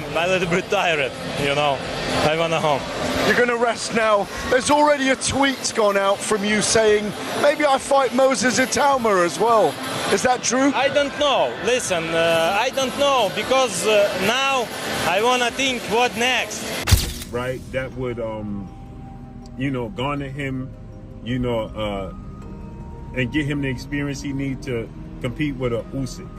a little bit tired, you know. I want to home. You're going to rest now. There's already a tweet gone out from you saying, maybe I fight Moses Itauma as well. Is that true? I don't know. Listen, I don't know, because now I want to think what next. Right? That would, you know, garner him, you know, and get him the experience he needs to compete with a Usyk,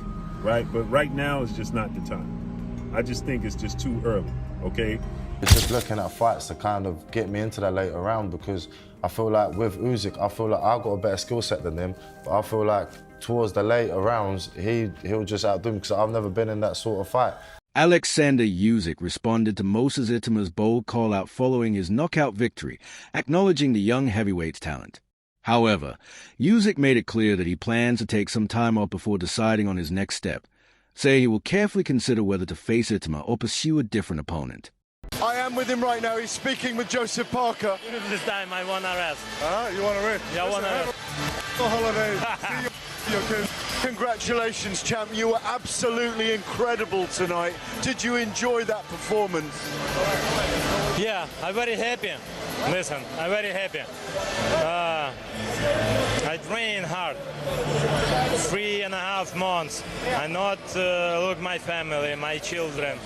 right? But right now it's just not the time. I just think it's just too early, okay? It's just looking at fights to kind of get me into that later round, because I feel like with Usyk, I feel like I've got a better skill set than him, but I feel like towards the later rounds, he'll just outdo me, because I've never been in that sort of fight. Oleksandr Usyk responded to Moses Itauma's bold call-out following his knockout victory, acknowledging the young heavyweight's talent. However, Usyk made it clear that he plans to take some time off before deciding on his next step, saying he will carefully consider whether to face Itauma or pursue a different opponent. I am with him right now. He's speaking with Joseph Parker. This time I want to rest. You want to rest? Yeah, I want to rest. Holiday. Congratulations, champ. You were absolutely incredible tonight. Did you enjoy that performance? Yeah, I'm very happy. Listen, I'm very happy. I train hard. 3.5 months. I not look my family, my children.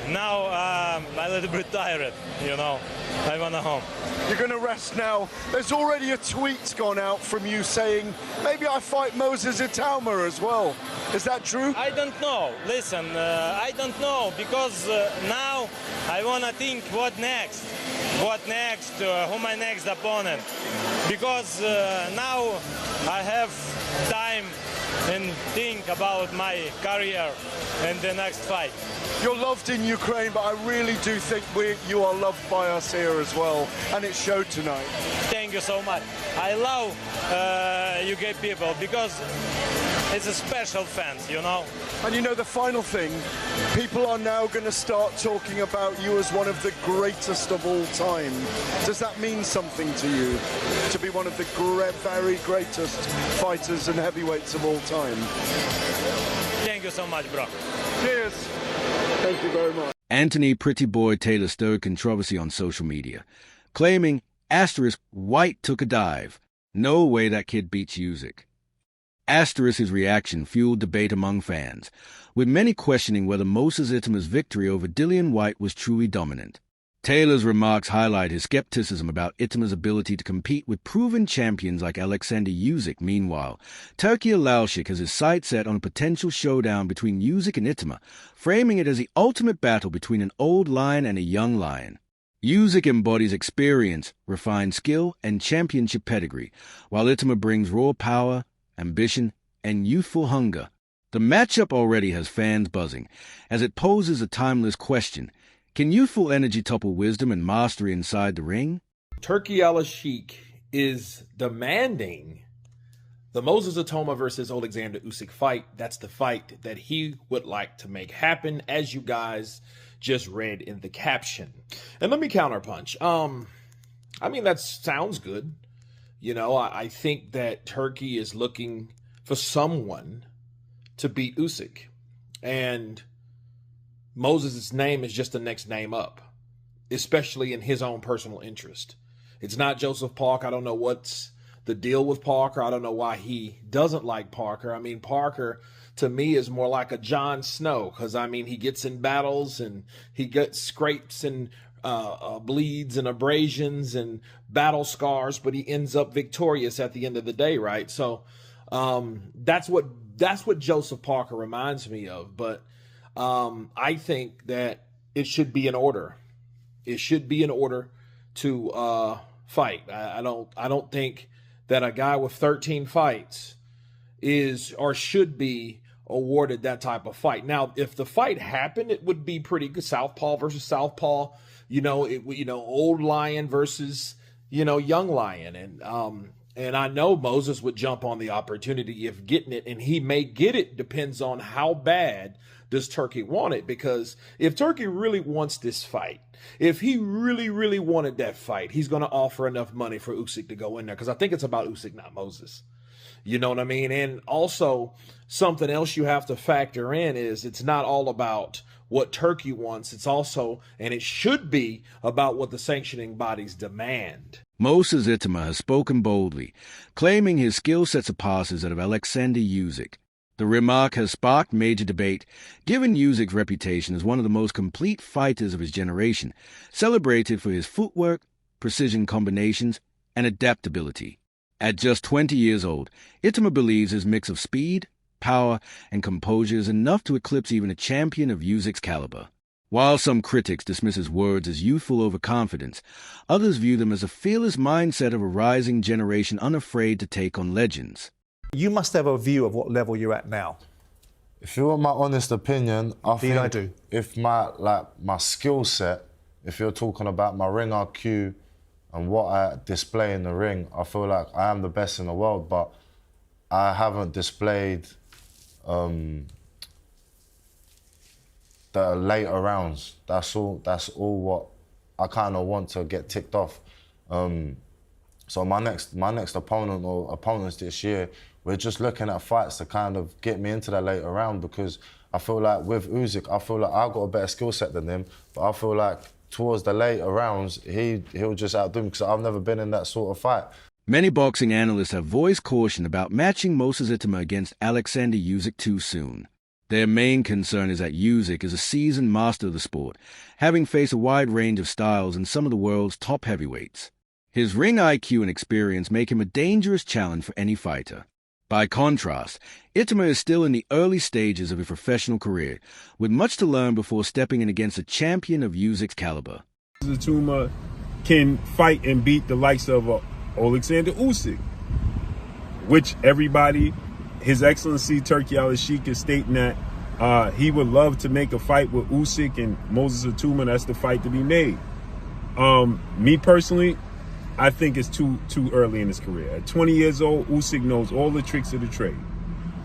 Now I'm a little bit tired, you know. I want to home. You're going to rest now. There's already a tweet gone out from you saying, maybe I fight Moses Itauma as well. Is that true? I don't know. Listen, I don't know, because now I want to think what next. What next? Who my next opponent? Because now I have time and think about my career and the next fight. You're loved in Ukraine, but I really do think you are loved by us here as well, and it showed tonight. Thank you so much. I love UK people, because it's a special fans, you know. And you know, the final thing, people are now going to start talking about you as one of the greatest of all time. Does that mean something to you, to be one of the very greatest fighters and heavyweights of all time? Thank you so much, bro. Cheers. Thank you very much. Anthony Pretty Boy Taylor stirred controversy on social media, claiming Whyte took a dive. No way that kid beats Usyk. His reaction fueled debate among fans, with many questioning whether Moses Itauma's victory over Dillian Whyte was truly dominant. Taylor's remarks highlight his skepticism about Itauma's ability to compete with proven champions like Oleksandr Usyk. Meanwhile, Callout has his sights set on a potential showdown between Usyk and Itauma, framing it as the ultimate battle between an old lion and a young lion. Usyk embodies experience, refined skill, and championship pedigree, while Itauma brings raw power, ambition, and youthful hunger. The matchup already has fans buzzing, as it poses a timeless question: can youthful energy topple wisdom and mastery inside the ring? Usyk is demanding the Moses Itauma versus Oleksandr Usyk fight. That's the fight that he would like to make happen, as you guys just read in the caption. And let me counterpunch. I mean, that sounds good. You know, I think that Turkey is looking for someone to beat Usyk. And Moses' name is just the next name up, especially in his own personal interest. It's not Joseph Parker. I don't know what's the deal with Parker. I don't know why he doesn't like Parker. I mean, Parker, to me, is more like a Jon Snow, because, I mean, he gets in battles and he gets scrapes and bleeds and abrasions and battle scars, but he ends up victorious at the end of the day, right? So that's what Joseph Parker reminds me of. But I think that it should be in order. It should be in order to fight. I don't think that a guy with 13 fights is or should be awarded that type of fight. Now, if the fight happened, it would be pretty good. Southpaw versus Southpaw. Old lion versus young lion, and I know Moses would jump on the opportunity if getting it, and he may get it. Depends on how bad does Turkey want it, because if Turkey really wants this fight, if he really wanted that fight, he's going to offer enough money for Usyk to go in there, because I think it's about Usyk, not Moses. You know what I mean? And also, something else you have to factor in is it's not all about what Turkey wants. It's also, and it should be, about what the sanctioning bodies demand. Moses Itauma has spoken boldly, claiming his skill set surpasses that of Oleksandr Usyk. The remark has sparked major debate, given Usyk's reputation as one of the most complete fighters of his generation, celebrated for his footwork, precision combinations, and adaptability. At just 20 years old, Itauma believes his mix of speed, power, and composure is enough to eclipse even a champion of Usyk's caliber. While some critics dismiss his words as youthful overconfidence, others view them as a fearless mindset of a rising generation unafraid to take on legends. You must have a view of what level you're at now. If you want my honest opinion, I think I do. If my skill set, if you're talking about my ring IQ and what I display in the ring, I feel like I am the best in the world, but I haven't displayed the later rounds. That's all what I kind of want to get ticked off. So my next opponent or opponents this year, we're just looking at fights to kind of get me into that later round, because I feel like with Usyk, I feel like I've got a better skill set than him, but I feel like towards the later rounds, he'll just outdo me, because I've never been in that sort of fight. Many boxing analysts have voiced caution about matching Moses Itauma against Oleksandr Usyk too soon. Their main concern is that Usyk is a seasoned master of the sport, having faced a wide range of styles in some of the world's top heavyweights. His ring IQ and experience make him a dangerous challenge for any fighter. By contrast, Itauma is still in the early stages of his professional career, with much to learn before stepping in against a champion of Usyk's caliber. Itauma can fight and beat the likes of Oleksandr Usyk, which everybody, His Excellency Turki Al-Sheikh, is stating that he would love to make a fight with Usyk and Moses Itauma. That's the fight to be made. Me personally, I think it's too early in his career. At 20 years old, Usyk knows all the tricks of the trade.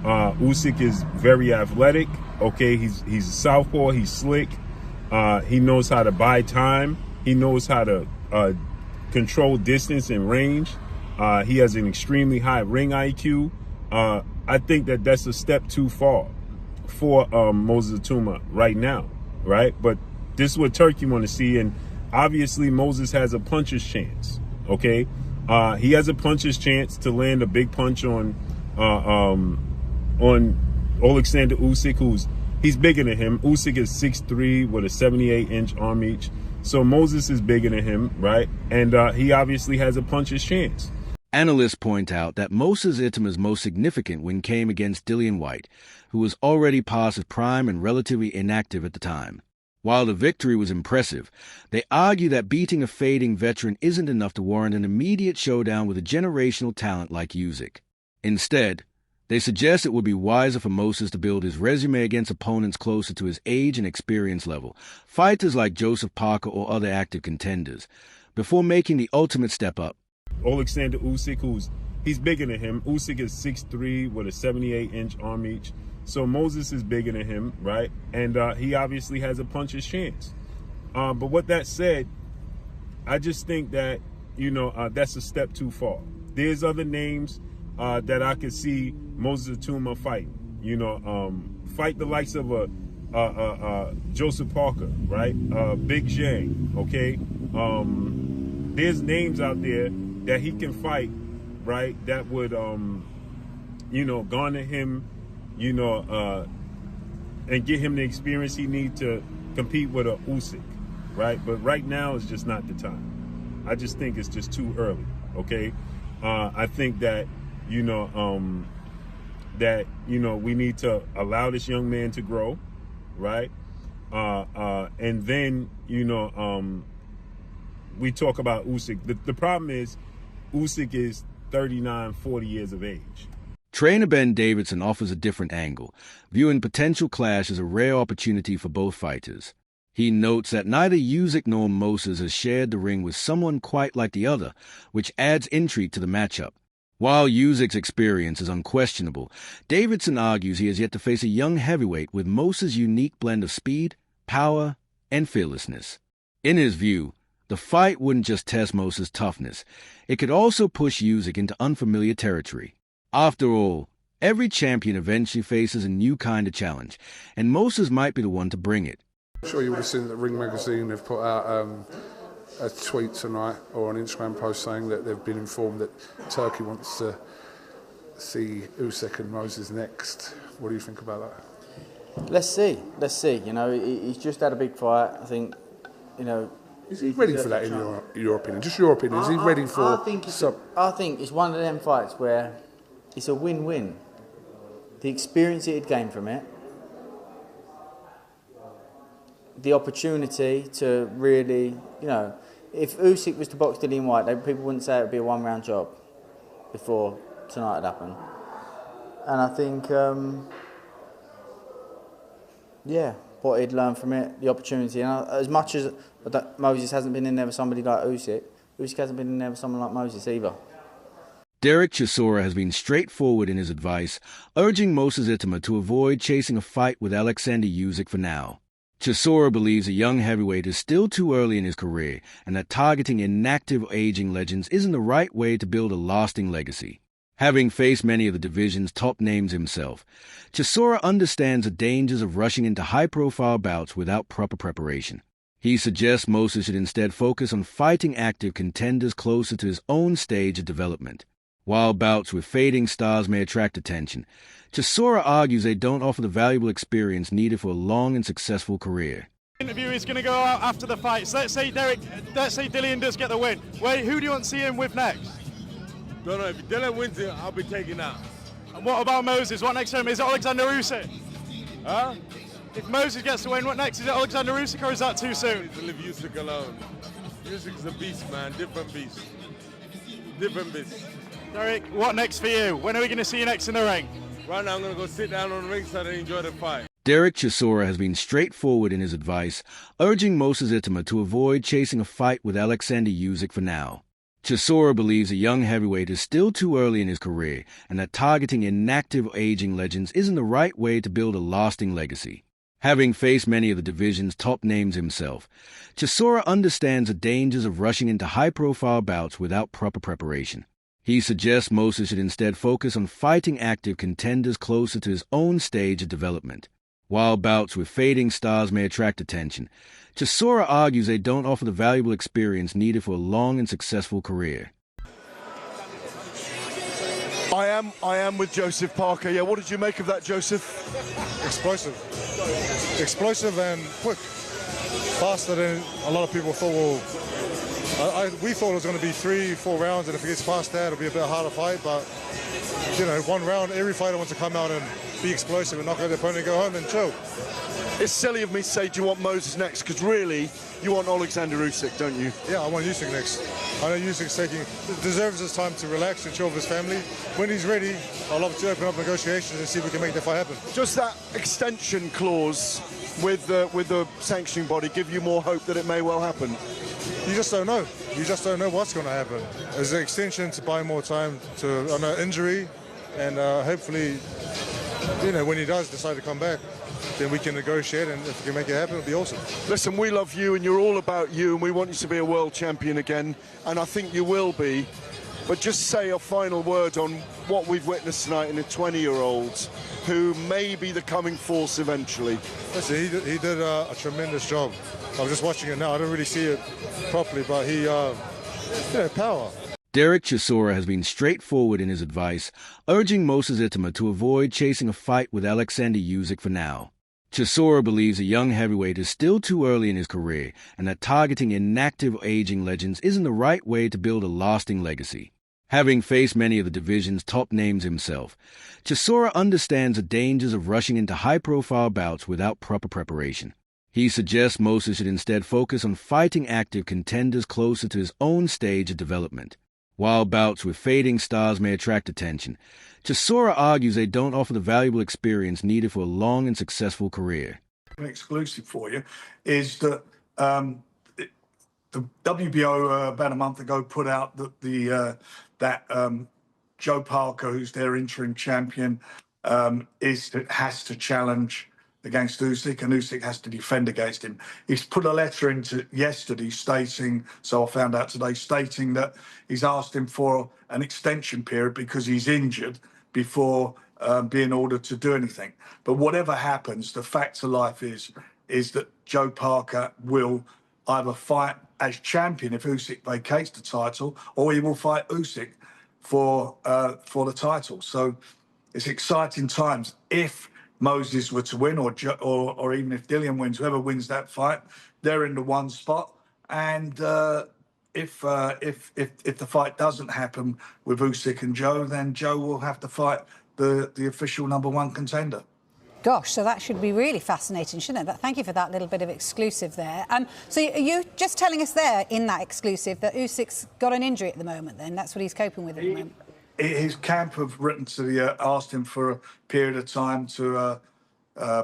Usyk is very athletic. Okay, he's a southpaw. He's slick. He knows how to buy time. He knows how to control distance and range. He has an extremely high ring IQ. I think that's a step too far for Moses Itauma right now, right? But this is what Turkey want to see, and obviously Moses has a puncher's chance. Okay, he has a puncher's chance to land a big punch on Oleksandr Usyk, he's bigger than him. Usyk is 6'3" with a 78-inch arm reach, so Moses is bigger than him, right? And he obviously has a puncher's chance. Analysts point out that Moses Itauma's most significant win came against Dillian Whyte, who was already past his prime and relatively inactive at the time. While the victory was impressive, they argue that beating a fading veteran isn't enough to warrant an immediate showdown with a generational talent like Usyk. Instead, they suggest it would be wiser for Moses to build his resume against opponents closer to his age and experience level, fighters like Joseph Parker or other active contenders, before making the ultimate step up. Oleksandr Usyk, he's bigger than him. Usyk is 6'3" with a 78-inch arm reach. So Moses is bigger than him, right? And he obviously has a puncher's chance. But with that said, I just think that, that's a step too far. There's other names that I could see Moses Itauma fight. Fight the likes of Joseph Parker, right? Big Zhang, okay? There's names out there that he can fight, right? That would, garner him, and get him the experience he needs to compete with a Usyk, right? But right now is just not the time. I just think it's just too early, okay? I think that, we need to allow this young man to grow, right? And then, we talk about Usyk. The problem is Usyk is 39, 40 years of age. Trainer Ben Davidson offers a different angle, viewing potential clash as a rare opportunity for both fighters. He notes that neither Usyk nor Moses has shared the ring with someone quite like the other, which adds intrigue to the matchup. While Usyk's experience is unquestionable, Davidson argues he has yet to face a young heavyweight with Moses' unique blend of speed, power, and fearlessness. In his view, the fight wouldn't just test Moses' toughness, it could also push Usyk into unfamiliar territory. After all, every champion eventually faces a new kind of challenge, and Moses might be the one to bring it. I'm sure you would have seen that Ring Magazine have put out a tweet tonight or an Instagram post saying that they've been informed that Turkey wants to see Usyk and Moses next. What do you think about that? Let's see. You know, he's just had a big fight. I think, you know. Is he ready for that in your opinion? Just your opinion. Is he ready for? I think it's one of them fights where it's a win-win. The experience he'd gained from it, the opportunity to really, you know, if Usyk was to box Dillian Whyte, people wouldn't say it would be a one-round job before tonight had happened. And I think, yeah, what he'd learned from it, the opportunity. And as much as Moses hasn't been in there with somebody like Usyk, Usyk hasn't been in there with someone like Moses either. Derek Chisora has been straightforward in his advice, urging Moses Itauma to avoid chasing a fight with Oleksandr Usyk for now. Chisora believes a young heavyweight is still too early in his career and that targeting inactive aging legends isn't the right way to build a lasting legacy. Having faced many of the division's top names himself, Chisora understands the dangers of rushing into high-profile bouts without proper preparation. He suggests Moses should instead focus on fighting active contenders closer to his own stage of development. While bouts with fading stars may attract attention, Chisora argues they don't offer the valuable experience needed for a long and successful career. Interview is going to go out after the fight. So let's say Dillian does get the win. Who do you want to see him with next? Don't know. If Dillian wins it, I'll be taking out. And what about Moses? What next to him? Is it Oleksandr Usyk? Huh? If Moses gets the win, what next? Is it Oleksandr Usyk or is that too soon? I need to leave Usyk alone. Usyk's a beast, man. Different beast. Different beast. Derek, what next for you? When are we going to see you next in the ring? Right now, I'm going to go sit down on the ringside and enjoy the fight. Derek Chisora has been straightforward in his advice, urging Moses Itauma to avoid chasing a fight with Oleksandr Usyk for now. Chisora believes a young heavyweight is still too early in his career and that targeting inactive aging legends isn't the right way to build a lasting legacy. Having faced many of the division's top names himself, Chisora understands the dangers of rushing into high-profile bouts without proper preparation. He suggests Moses should instead focus on fighting active contenders closer to his own stage of development. While bouts with fading stars may attract attention, Chisora argues they don't offer the valuable experience needed for a long and successful career. I am with Joseph Parker. Yeah, what did you make of that, Joseph? Explosive and quick. Faster than a lot of people thought. We thought it was going to be 3-4 rounds, and if it gets past that, it'll be a bit harder fight. But you know, one round, every fighter wants to come out and be explosive and knock out their opponent and go home and chill. It's silly of me to say, do you want Moses next? Because really, you want Oleksandr Usyk, don't you? Yeah, I want Usyk next. I know Usyk's deserves his time to relax and chill with his family. When he's ready, I'll love to open up negotiations and see if we can make that fight happen. Does that extension clause with the sanctioning body give you more hope that it may well happen? You just don't know. You just don't know what's going to happen. There's an extension to buy more time to an injury, and hopefully, you know, when he does decide to come back, then we can negotiate, and if we can make it happen, it'll be awesome. Listen, we love you, and you're all about you, and we want you to be a world champion again, and I think you will be. But just say a final word on what we've witnessed tonight in a 20-year-old who may be the coming force eventually. Listen, he did a tremendous job. I was just watching it now. I don't really see it properly, but he, power. Derek Chisora has been straightforward in his advice, urging Moses Itauma to avoid chasing a fight with Oleksandr Usyk for now. Chisora believes a young heavyweight is still too early in his career and that targeting inactive aging legends isn't the right way to build a lasting legacy. Having faced many of the division's top names himself, Chisora understands the dangers of rushing into high-profile bouts without proper preparation. He suggests Moses should instead focus on fighting active contenders closer to his own stage of development. While bouts with fading stars may attract attention, Chisora argues they don't offer the valuable experience needed for a long and successful career. An exclusive for you is that the WBO about a month ago put out that Joe Parker, who's their interim champion, has to challenge against Usyk, and Usyk has to defend against him. He's put a letter into yesterday stating, so I found out today, stating that he's asked him for an extension period because he's injured before being ordered to do anything. But whatever happens, the fact of life is is that Joe Parker will either fight as champion if Usyk vacates the title, or he will fight Usyk for the title. So it's exciting times. If Moses were to win, or even if Dillian wins, whoever wins that fight, they're in the one spot. And if the fight doesn't happen with Usyk and Joe, then Joe will have to fight the official #1 contender. Gosh, so that should be really fascinating, shouldn't it? Thank you for that little bit of exclusive there. So are you just telling us there in that exclusive that Usyk's got an injury at the moment then? That's what he's coping with at the moment? His camp have written to asked him for a period of time to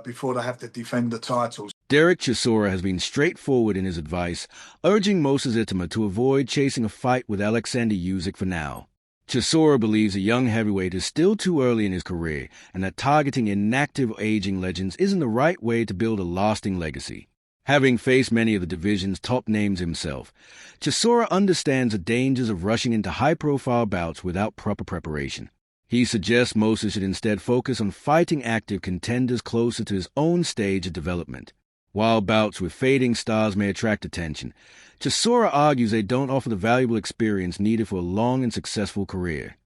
before they have to defend the titles. Derek Chisora has been straightforward in his advice, urging Moses Itauma to avoid chasing a fight with Oleksandr Usyk for now. Chisora believes a young heavyweight is still too early in his career and that targeting inactive aging legends isn't the right way to build a lasting legacy. Having faced many of the division's top names himself, Chisora understands the dangers of rushing into high-profile bouts without proper preparation. He suggests Moses should instead focus on fighting active contenders closer to his own stage of development. While bouts with fading stars may attract attention, Chisora argues they don't offer the valuable experience needed for a long and successful career.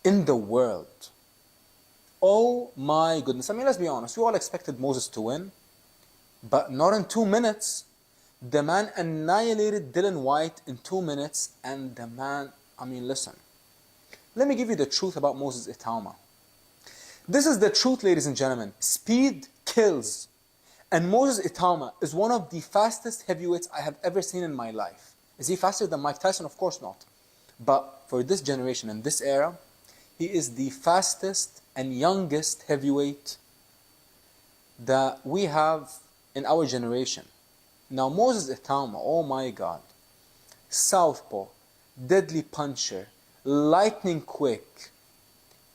In the world, oh my goodness, I mean, let's be honest, we all expected Moses to win, but not in 2 minutes. The man annihilated Dillian Whyte in 2 minutes, and the man, I mean, listen, let me give you the truth about Moses Itauma. This is the truth, ladies and gentlemen. Speed kills. And Moses Itauma is one of the fastest heavyweights I have ever seen in my life. Is he faster than Mike Tyson? Of course not. But for this generation and this era, he is the fastest and youngest heavyweight that we have in our generation. Now Moses Itauma, oh my God, southpaw, deadly puncher, lightning quick,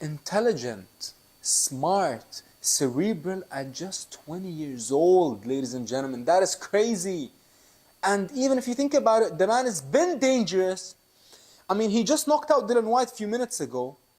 intelligent, smart, cerebral at just 20 years old, ladies and gentlemen. That is crazy. And even if you think about it, the man has been dangerous. I mean, he just knocked out Dillian Whyte a few minutes ago.